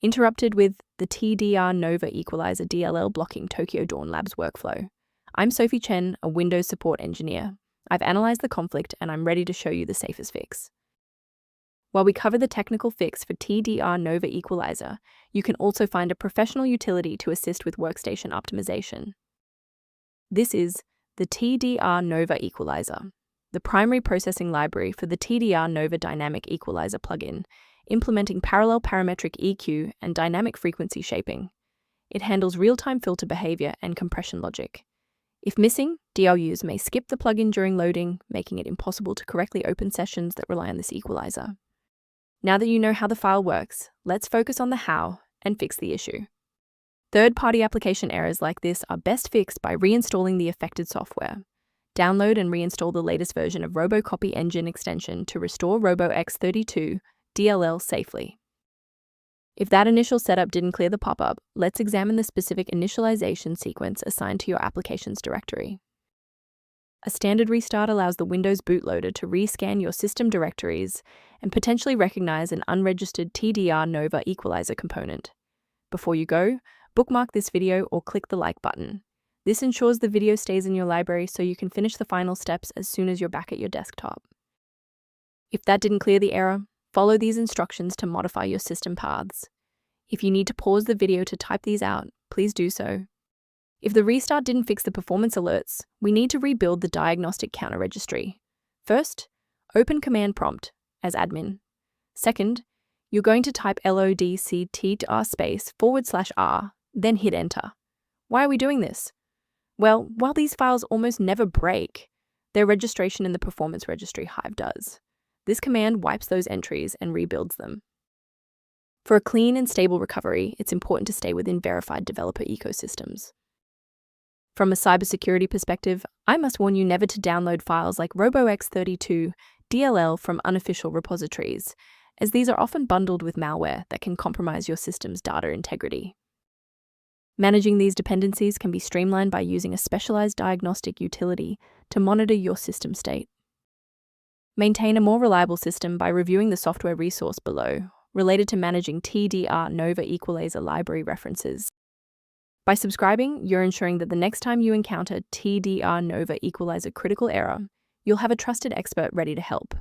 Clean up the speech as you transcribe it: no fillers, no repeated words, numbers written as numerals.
interrupted with the Tdr-nova equalizer DLL blocking Tokyo Dawn Labs workflow. I'm Sophie Chen, a Windows support engineer. I've analyzed the conflict and I'm ready to show you the safest fix. While we cover the technical fix for Tdr-nova equalizer, you can also find a professional utility to assist with workstation optimization. This is the TDR Nova equalizer, the primary processing library for the TDR Nova dynamic equalizer plugin, implementing parallel parametric EQ and dynamic frequency shaping. It handles real-time filter behavior and compression logic. If missing, DAWs may skip the plugin during loading, making it impossible to correctly open sessions that rely on this equalizer. Now that you know how the file works, let's focus on the how and fix the issue. Third-party application errors like this are best fixed by reinstalling the affected software. Download and reinstall the latest version of RoboCopy Engine extension to restore Tdr-nova.dll safely. If that initial setup didn't clear the pop-up, let's examine the specific initialization sequence assigned to your applications directory. A standard restart allows the Windows bootloader to rescan your system directories and potentially recognize an unregistered TDR Nova equalizer component. Before you go, bookmark this video or click the like button. This ensures the video stays in your library so you can finish the final steps as soon as you're back at your desktop. If that didn't clear the error, follow these instructions to modify your system paths. If you need to pause the video to type these out, please do so. If the restart didn't fix the performance alerts, we need to rebuild the diagnostic counter registry. First, open command prompt as admin. Second, you're going to type lodctr/r, then hit enter. Why are we doing this? Well, while these files almost never break, their registration in the performance registry Hive does. This command wipes those entries and rebuilds them. For a clean and stable recovery, it's important to stay within verified developer ecosystems. From a cybersecurity perspective, I must warn you never to download files like Tdr-nova.dll from unofficial repositories, as these are often bundled with malware that can compromise your system's data integrity. Managing these dependencies can be streamlined by using a specialized diagnostic utility to monitor your system state. Maintain a more reliable system by reviewing the software resource below, related to managing TDR Nova equalizer library references. By subscribing, you're ensuring that the next time you encounter TDR Nova equalizer critical error, you'll have a trusted expert ready to help.